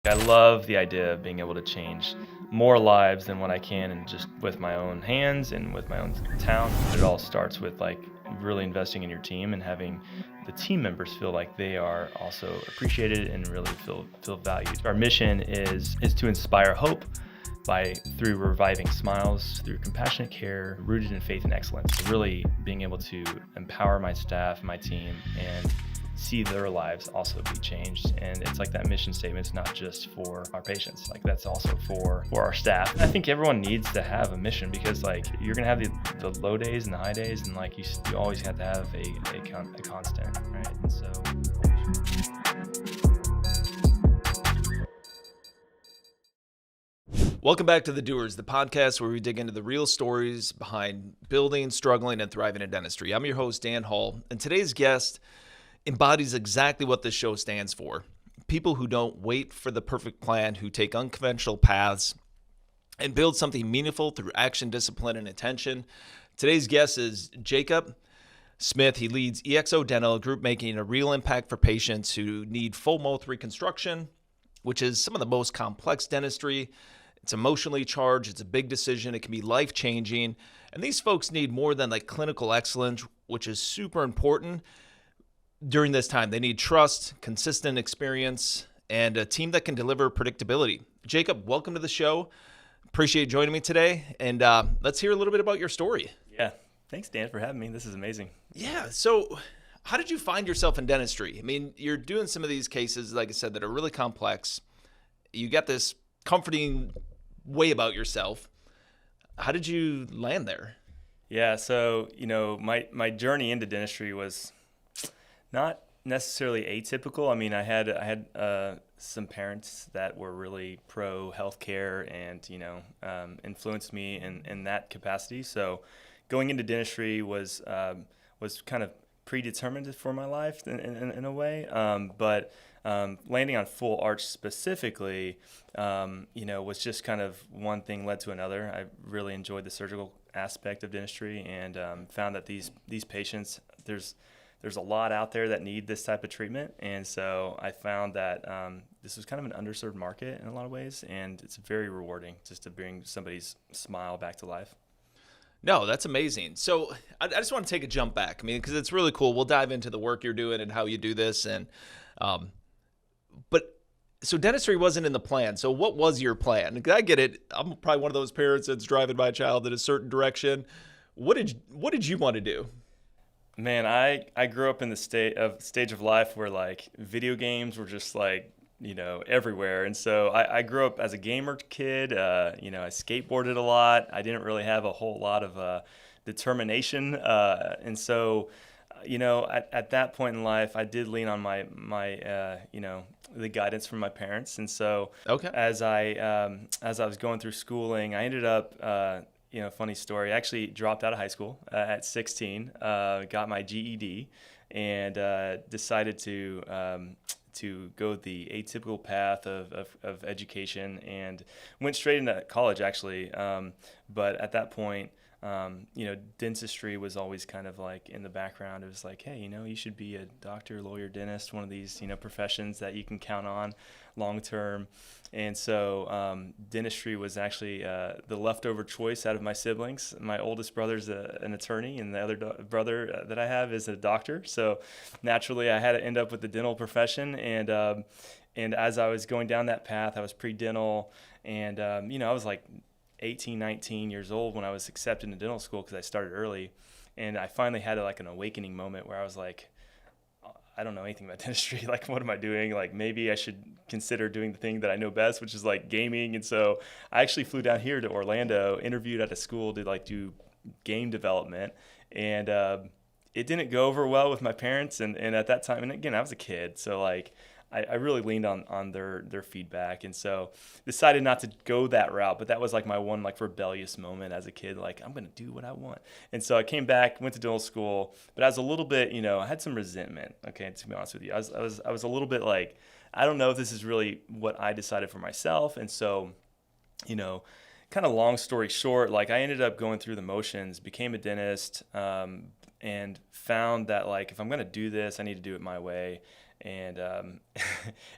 I love the idea of being able to change more lives than what I can, and just with my own hands and with my own town. It all starts with like really investing in your team and having the team members feel like they are also appreciated and really feel valued. Our mission is to inspire hope through reviving smiles, through compassionate care rooted in faith and excellence. Really being able to empower my staff, my team, and see their lives also be changed. And it's like that mission statement is not just for our patients, like that's also for our staff. I think everyone needs to have a mission, because like you're gonna have the low days and the high days, and like you always have to have a constant, right? And so Welcome back to the Doers, the podcast where we dig into the real stories behind building, struggling, and thriving in dentistry. I'm your host, Dan Hall, and today's guest embodies exactly what this show stands for. People who don't wait for the perfect plan, who take unconventional paths and build something meaningful through action, discipline, and attention. Today's guest is Jacob Smith. He leads Exo Dental, a group making a real impact for patients who need full mouth reconstruction, which is some of the most complex dentistry. It's emotionally charged. It's a big decision. It can be life-changing. And these folks need more than like clinical excellence, which is super important during this time. They need trust, consistent experience, and a team that can deliver predictability. Jacob, welcome to the show. Appreciate you joining me today. And let's hear a little bit about your story. yeah, thanks Dan for having me. This is amazing. Yeah. So how did you find yourself in dentistry? I mean, you're doing some of these cases, like I said, that are really complex. You got this comforting way about yourself. How did you land there? Yeah, so my journey into dentistry was not necessarily atypical. I mean, I had some parents that were really pro healthcare and influenced me in that capacity. So going into dentistry was kind of predetermined for my life in a way. But landing on full arch specifically, was just kind of one thing led to another. I really enjoyed the surgical aspect of dentistry, and found that these patients, there's a lot out there that need this type of treatment. And so I found that this was kind of an underserved market in a lot of ways, and it's very rewarding just to bring somebody's smile back to life. No, that's amazing. So I just want to take a jump back. I mean, because it's really cool. We'll dive into the work you're doing and how you do this. And but so dentistry wasn't in the plan. So what was your plan? I get it. I'm probably one of those parents that's driving my child in a certain direction. What did you want to do? Man, I grew up in the stage of life where like video games were just like everywhere. And so I grew up as a gamer kid. I skateboarded a lot. I didn't really have a whole lot of determination. And so, at that point in life, I did lean on my the guidance from my parents. And so Okay. as I was going through schooling, I ended up, funny story, I actually dropped out of high school at 16, got my GED, and decided to go the atypical path of education, and went straight into college actually. But at that point, dentistry was always kind of like in the background. It was like, hey, you should be a doctor, lawyer, dentist, one of these, professions that you can count on long term. And so dentistry was actually the leftover choice out of my siblings. My oldest brother's an attorney, and the other brother that I have is a doctor. So naturally, I had to end up with the dental profession. And as I was going down that path, I was pre-dental, and I was like 18, 19 years old when I was accepted into dental school, because I started early. And I finally had like an awakening moment where I was like, I don't know anything about dentistry. Like, what am I doing? Like, maybe I should consider doing the thing that I know best, which is like gaming. And so I actually flew down here to Orlando, interviewed at a school to like do game development. And it didn't go over well with my parents. And at that time, and again, I was a kid. So like, I really leaned on their feedback, and so decided not to go that route. But that was like my one like rebellious moment as a kid, like I'm gonna do what I want. And so I came back, went to dental school, but I was a little bit, I had some resentment. Okay, to be honest with you, I was a little bit like, I don't know if this is really what I decided for myself. And so, kind of long story short, like I ended up going through the motions, became a dentist, and found that like if I'm gonna do this, I need to do it my way. And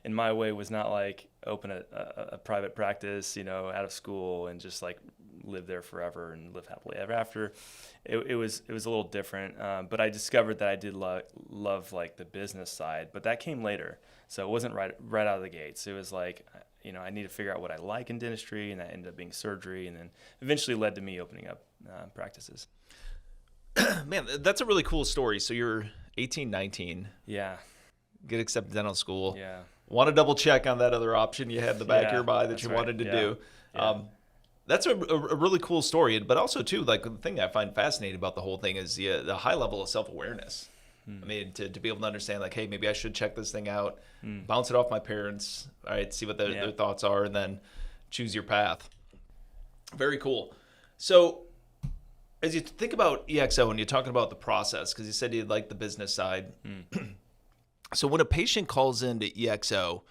and my way was not like open a private practice, out of school and just like live there forever and live happily ever after. It was a little different, but I discovered that I did love like the business side, but that came later. So it wasn't right out of the gates. It was like, I need to figure out what I like in dentistry, and that ended up being surgery, and then eventually led to me opening up practices. Man, that's a really cool story. So you're 18, 19. Yeah. Get accepted to dental school. Yeah. Want to double check on that other option you had in the back of your mind that you wanted to do. Yeah. That's a really cool story. But also, too, like the thing I find fascinating about the whole thing is the high level of self-awareness. I mean, to be able to understand, like, hey, maybe I should check this thing out, bounce it off my parents, all right, see what their thoughts are, and then choose your path. Very cool. So as you think about EXO and you're talking about the process, because you said you like the business side. So when a patient calls into EXO,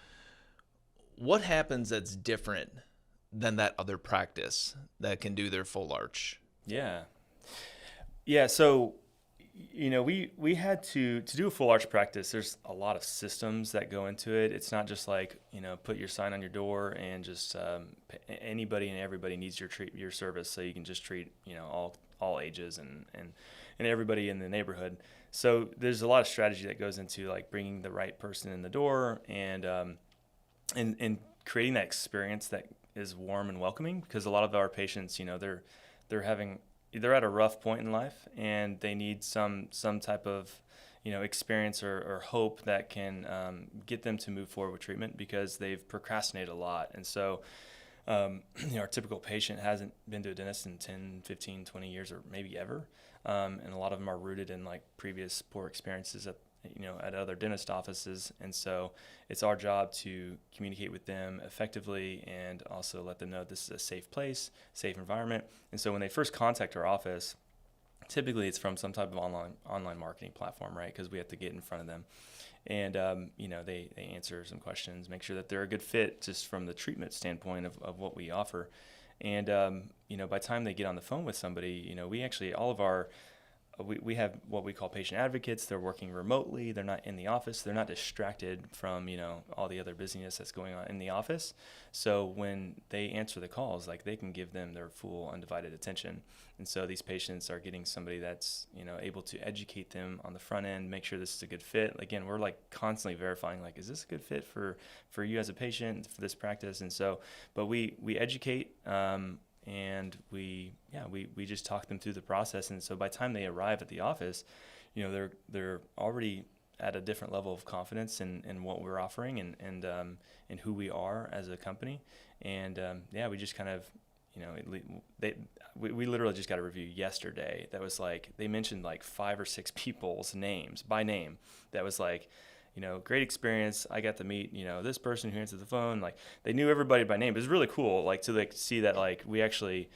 what happens that's different than that other practice that can do their full arch? Yeah. So, we had to do a full arch practice. There's a lot of systems that go into it. It's not just like, put your sign on your door and just anybody and everybody needs your service. So you can just treat, all ages and everybody in the neighborhood. So there's a lot of strategy that goes into like bringing the right person in the door and creating that experience that is warm and welcoming, because a lot of our patients, they're at a rough point in life and they need some type of experience or hope that can get them to move forward with treatment, because they've procrastinated a lot. And so our typical patient hasn't been to a dentist in 10, 15, 20 years or maybe ever. And a lot of them are rooted in like previous poor experiences at other dentist offices. And so it's our job to communicate with them effectively and also let them know this is a safe place, safe environment. And so when they first contact our office, typically it's from some type of online marketing platform, right? Because we have to get in front of them. And, they answer some questions, make sure that they're a good fit just from the treatment standpoint of what we offer. And, by the time they get on the phone with somebody, we actually, we have what we call patient advocates. They're working remotely. They're not in the office. They're not distracted from, all the other busyness that's going on in the office. So when they answer the calls, like they can give them their full undivided attention. And so these patients are getting somebody that's, able to educate them on the front end, make sure this is a good fit. Again, we're like constantly verifying, like, is this a good fit for you as a patient for this practice? And so, but we educate, and we just talk them through the process. And so by the time they arrive at the office, they're already at a different level of confidence in what we're offering and who we are as a company. And we just kind of, we literally just got a review yesterday that was like, they mentioned like 5 or 6 people's names by name. That was like, great experience. I got to meet, this person who answered the phone. Like they knew everybody by name. It was really cool, like to like see that like we actually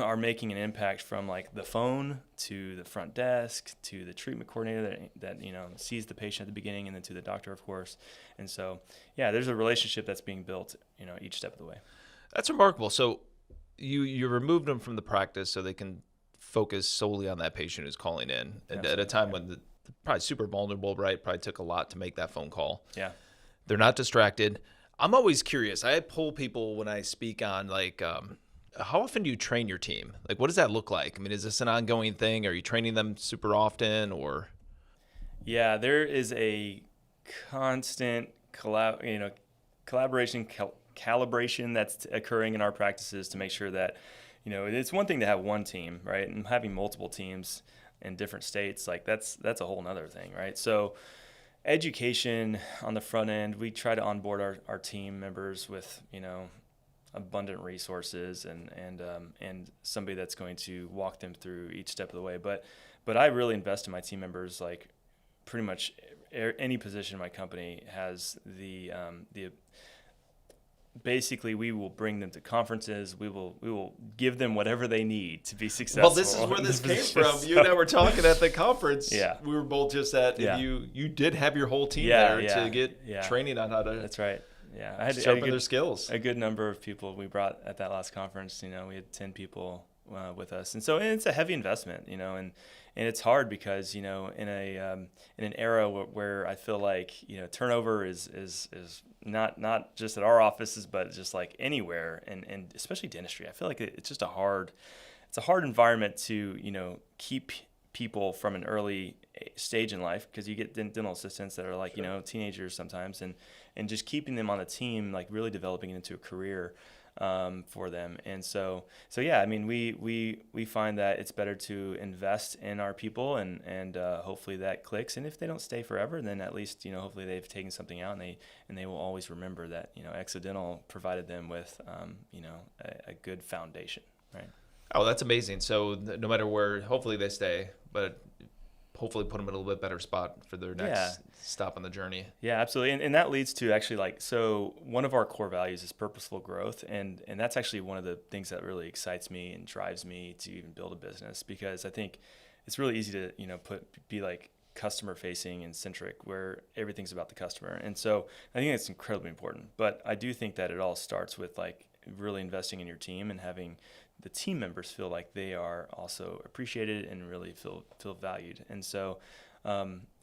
are making an impact from like the phone to the front desk to the treatment coordinator that sees the patient at the beginning, and then to the doctor, of course. And so, there's a relationship that's being built, each step of the way. That's remarkable. So you removed them from the practice so they can focus solely on that patient who's calling in at a time when they're probably super vulnerable, right? Probably took a lot to make that phone call. Yeah. They're not distracted. I'm always curious. I poll people when I speak on like, how often do you train your team? Like, what does that look like? I mean, is this an ongoing thing? Are you training them super often or? Yeah, there is a constant collaboration, calibration that's occurring in our practices to make sure that, it's one thing to have one team, right? And having multiple teams in different states, like that's a whole nother thing, right? So education on the front end, we try to onboard our team members with, abundant resources and somebody that's going to walk them through each step of the way. But I really invest in my team members. Like pretty much any position in my company has the basically we will bring them to conferences. We will give them whatever they need to be successful. Well, this is where this came from. You and I were talking at the conference. Yeah. We were both just at, and you did have your whole team there to get training on how to. That's right. Yeah, I had sharpen their skills. A good number of people we brought at that last conference. We had 10 people with us. And so it's a heavy investment, and it's hard because, in an era where I feel like, turnover is not just at our offices, but just like anywhere, and especially dentistry. I feel like it's just a hard environment to, keep people from an early stage in life, because you get dental assistants that are like, Sure. Teenagers sometimes, and just keeping them on the team, like really developing it into a career for them. And so yeah, I mean, we find that it's better to invest in our people, and hopefully that clicks. And if they don't stay forever, then at least, hopefully they've taken something out, and they will always remember that, Exo Dental provided them with, a good foundation, right? Oh, that's amazing. So no matter where, hopefully they stay, but hopefully put them in a little bit better spot for their next stop on the journey. Yeah, absolutely. And that leads to actually so one of our core values is purposeful growth. And that's actually one of the things that really excites me and drives me to even build a business, because I think it's really easy to, be like customer facing and centric, where everything's about the customer. And so I think it's incredibly important, but I do think that it all starts with like really investing in your team and having the team members feel like they are also appreciated and really feel valued. And so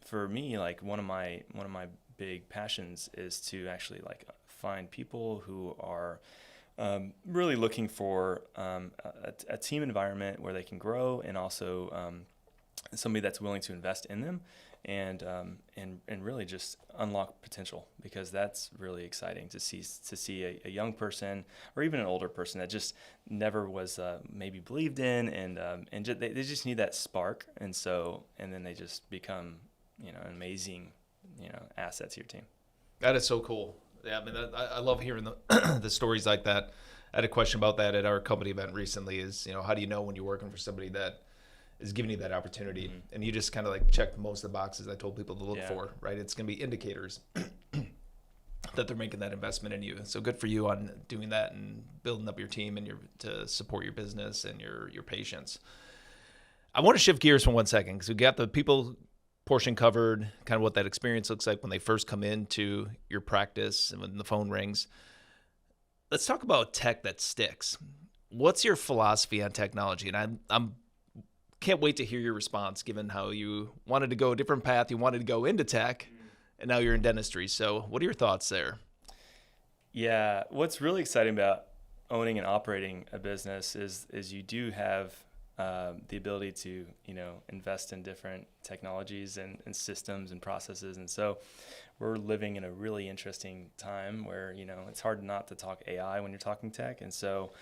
for me, like one of my big passions is to actually like find people who are really looking for a team environment where they can grow, and also somebody that's willing to invest in them, and really just unlock potential, because that's really exciting to see a young person or even an older person that just never was maybe believed in, and they just need that spark, and then they just become an amazing asset to your team. That is so cool. Yeah, I mean, I love hearing the the stories like that. I had a question about that at our company event recently. Is how do you know when you're working for somebody that is giving you that opportunity? Mm-hmm. And you just kind of like checked most of the boxes I told people to look for, right? It's going to be indicators that they're making that investment in you. So good for you on doing that and building up your team and to support your business and your patients. I want to shift gears for 1 second, because we got the people portion covered, kind of what that experience looks like when they first come into your practice and when the phone rings. Let's talk about tech that sticks. What's your philosophy on technology? And I'm can't wait to hear your response, given how you wanted to go a different path. You wanted to go into tech, and now you're in dentistry. So what are your thoughts there? Yeah, what's really exciting about owning and operating a business is you do have the ability to invest in different technologies and systems and processes. And so we're living in a really interesting time where it's hard not to talk AI when you're talking tech. And so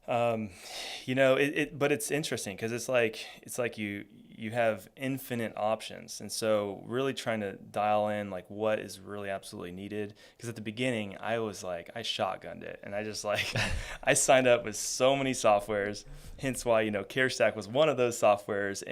but it's interesting, because it's like you have infinite options. And so really trying to dial in like what is really absolutely needed. Because at the beginning I was like, I shotgunned it, and I just like, I signed up with so many softwares, hence why, CareStack was one of those softwares.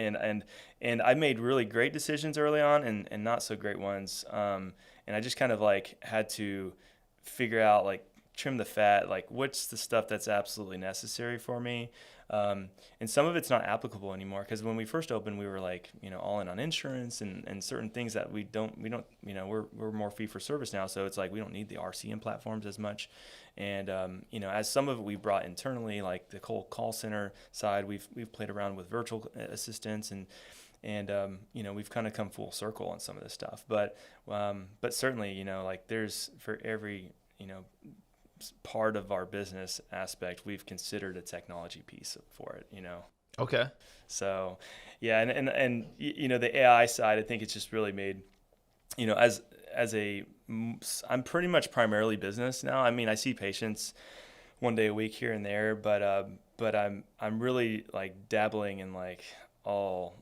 And I made really great decisions early on and not so great ones. And I just kind of like had to figure out, like, trim the fat, like what's the stuff that's absolutely necessary for me. And some of it's not applicable anymore, because when we first opened, we were like, all in on insurance and certain things that we don't, we're more fee for service now. So it's like, we don't need the RCM platforms as much. And, as some of it we brought internally, like the whole call center side, we've played around with virtual assistants, and we've kind of come full circle on some of this stuff. But certainly, like there's, for every, part of our business aspect, we've considered a technology piece for it, Okay. So yeah. And the AI side, I think it's just really made, I'm pretty much primarily business now. I mean, I see patients one day a week here and there, but I'm really like dabbling in like all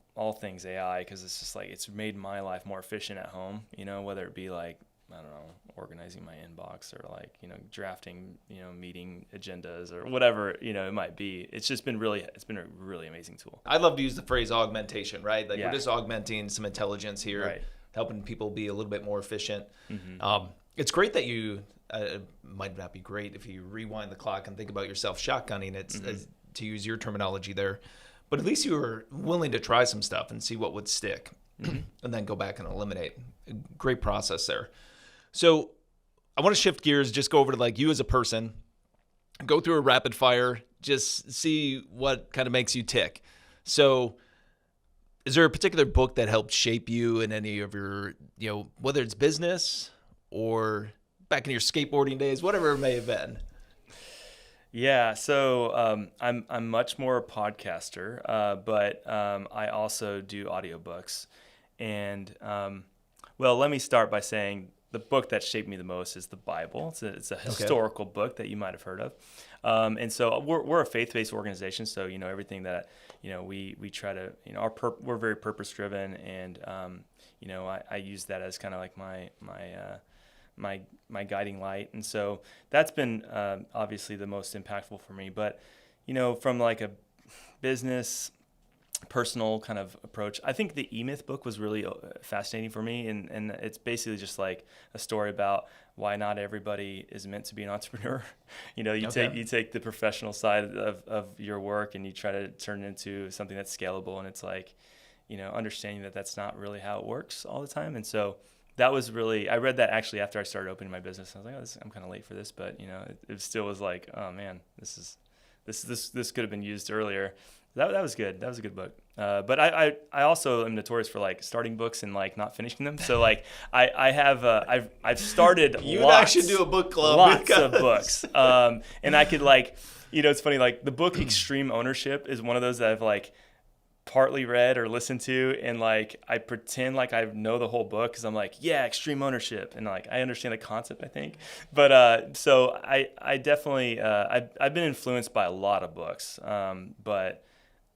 things AI, because it's just like, it's made my life more efficient at home, whether it be like, I don't know, organizing my inbox, or like, drafting, meeting agendas, or whatever, it might be. It's been a really amazing tool. I love to use the phrase augmentation, right? Like, Yeah. we're just augmenting some intelligence here, Right. helping people be a little bit more efficient. Mm-hmm. It's great that you, might not be great if you rewind the clock and think about yourself shotgunning it, Mm-hmm. to use your terminology there. But at least you were willing to try some stuff and see what would stick, Mm-hmm. and then go back and eliminate. Great process there. So I want to shift gears, just go over to like you as a person, go through a rapid fire, just see what kind of makes you tick. So is there a particular book that helped shape you in any of your, whether it's business or back in your skateboarding days, whatever it may have been? Yeah, so I'm much more a podcaster, but I also do audiobooks. And well, let me start by saying the book that shaped me the most is the Bible. It's a historical book that you might have heard of. And so we're a faith-based organization, so everything that we try to we're very purpose-driven, and I use that as kind of like my guiding light. And so that's been obviously the most impactful for me. But from like a business, personal kind of approach, I think the E-Myth book was really fascinating for me, and it's basically just like a story about why not everybody is meant to be an entrepreneur. You take the professional side of your work and you try to turn it into something that's scalable, and it's like understanding that that's not really how it works all the time. And so that was really, I read that actually after I started opening my business. I was like, I'm kind of late for this, but it still was like, oh man, this could have been used earlier. That was good. That was a good book. But I also am notorious for like starting books and like not finishing them. So like I've started you should do a book club. Lots of books. And I could like, it's funny, like the book Extreme Ownership is one of those that I've like partly read or listened to, and like I pretend like I know the whole book because I'm like, yeah, extreme ownership, and like I understand the concept, I think. But so I definitely I've been influenced by a lot of books, but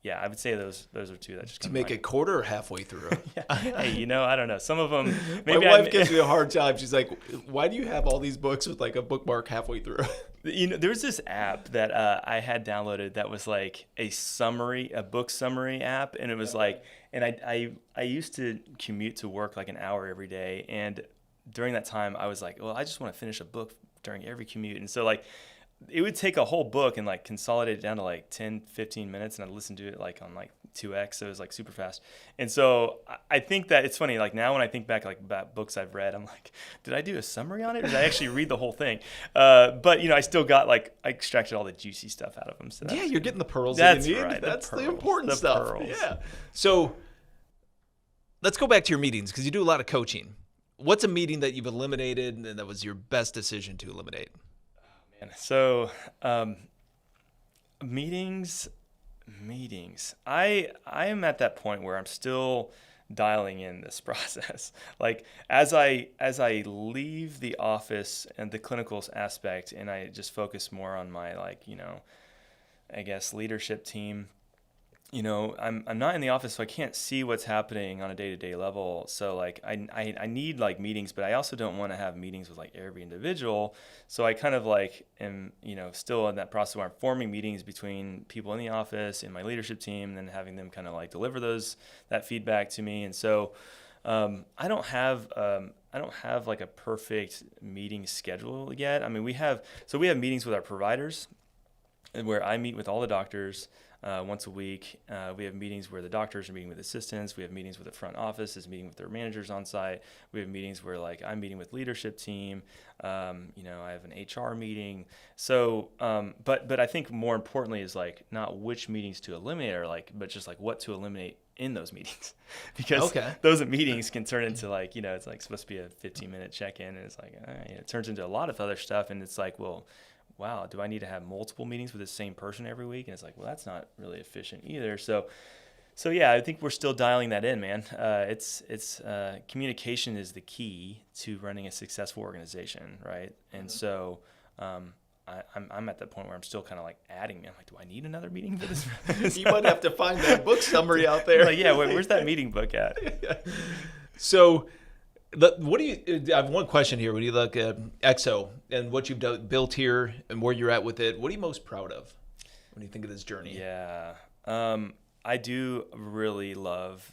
yeah, I would say those are two that just to make a quarter or halfway through. Yeah. Hey, I don't know. Some of them. Maybe my wife gives me a hard time. She's like, "Why do you have all these books with like a bookmark halfway through?" There was this app that I had downloaded that was like a book summary app, and it was like, and I used to commute to work like an hour every day, and during that time I was like, well, I just want to finish a book during every commute, and so like it would take a whole book and like consolidate it down to like 10-15 minutes, and I'd listen to it like on like 2x, so it was like super fast. And so I think that it's funny, like now when I think back like about books I've read, I'm like, did I do a summary on it, or did I actually read the whole thing? But I still got like, I extracted all the juicy stuff out of them. So yeah, you're getting the pearls that you need. Right, that's the important stuff. Pearls. Yeah. So let's go back to your meetings, because you do a lot of coaching. What's a meeting that you've eliminated and that was your best decision to eliminate? So, meetings. I am at that point where I'm still dialing in this process. Like as I leave the office and the clinical aspect, and I just focus more on my I guess leadership team. I'm not in the office, so I can't see what's happening on a day-to-day level. So like I need like meetings, but I also don't want to have meetings with like every individual. So I kind of like am still in that process where I'm forming meetings between people in the office and my leadership team, and then having them kind of like deliver that feedback to me. And so I don't have like a perfect meeting schedule yet. I mean, we have meetings with our providers, where I meet with all the doctors once a week. We have meetings where the doctors are meeting with assistants. We have meetings where the front office is meeting with their managers on site. We have meetings where like I'm meeting with leadership team. I have an HR meeting. So, but I think more importantly is like not which meetings to eliminate, but just like what to eliminate in those meetings, because those meetings can turn into like, it's like supposed to be a 15-minute check-in, and it's like, it turns into a lot of other stuff. And it's like, well, wow, do I need to have multiple meetings with the same person every week? And it's like, well, that's not really efficient either. So yeah, I think we're still dialing that in, man. It's communication is the key to running a successful organization, right? And so I'm at that point where I'm still kind of like adding. I'm like, do I need another meeting for this? You might have to find that book summary out there. Like, yeah, where's that meeting book at? So, I have one question here. When you look at Exo and what you've built here and where you're at with it, what are you most proud of when you think of this journey? Yeah, I do really love,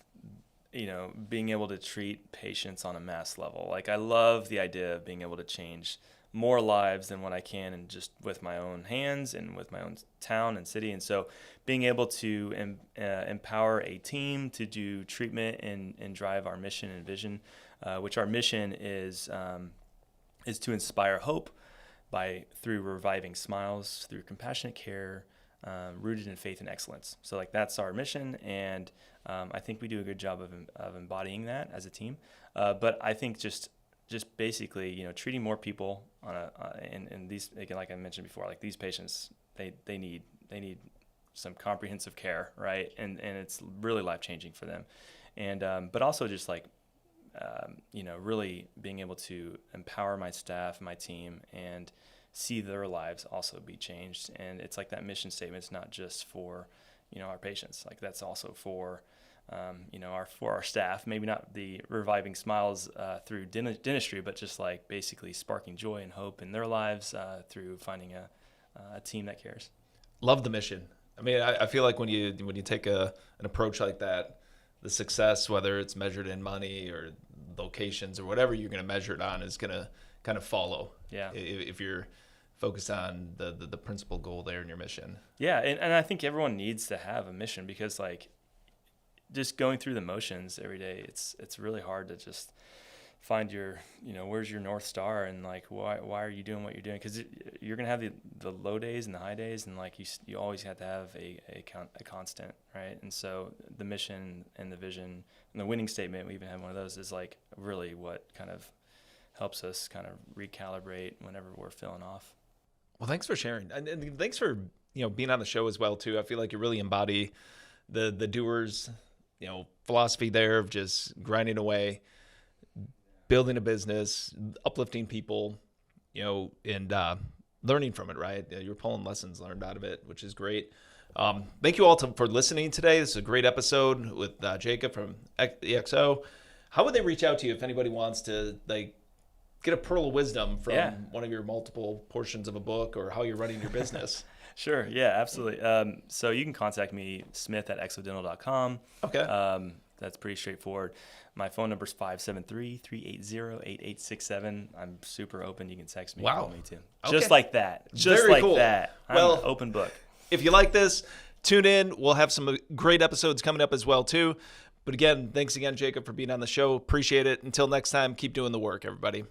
being able to treat patients on a mass level. Like I love the idea of being able to change more lives than what I can, and just with my own hands and with my own town and city. And so being able to empower a team to do treatment and drive our mission and vision, which our mission is to inspire hope through reviving smiles, through compassionate care, rooted in faith and excellence. So like that's our mission, and I think we do a good job of embodying that as a team. But I think just basically, treating more people on and these, again, like I mentioned before, like these patients, they need some comprehensive care, right? And it's really life-changing for them. And but also just like really being able to empower my staff, my team, and see their lives also be changed. And it's like that mission statement. It's not just for our patients. Like that's also for our staff. Maybe not the reviving smiles through dentistry, but just like basically sparking joy and hope in their lives through finding a team that cares. Love the mission. I mean, I feel like when you take an approach like that, the success, whether it's measured in money or locations or whatever you're going to measure it on, is going to kind of follow. Yeah. If you're focused on the principal goal there in your mission. Yeah, and I think everyone needs to have a mission, because like just going through the motions every day, it's really hard to just find your, where's your North Star, and like why are you doing what you're doing? Because you're gonna have the low days and the high days, and like you always have to have a constant, right? And so the mission and the vision and the winning statement, we even have one of those, is like really what kind of helps us kind of recalibrate whenever we're feeling off. Well, thanks for sharing, and thanks for being on the show as well too. I feel like you really embody the Doers philosophy there of just grinding away, building a business, uplifting people, and learning from it, right? You're pulling lessons learned out of it, which is great. Thank you all for listening today. This is a great episode with Jacob from Exo. How would they reach out to you if anybody wants to get a pearl of wisdom from one of your multiple portions of a book, or how you're running your business? Sure. Yeah, absolutely. So you can contact me, smith@exodental.com. Okay. That's pretty straightforward. My phone number is 573-380-8867. I'm super open. You can text me. Wow. Call me too. Okay. Just like that. Just Very like cool. that. I'm Well, an open book. If you like this, tune in. We'll have some great episodes coming up as well too. But again, thanks again, Jacob, for being on the show. Appreciate it. Until next time, keep doing the work, everybody.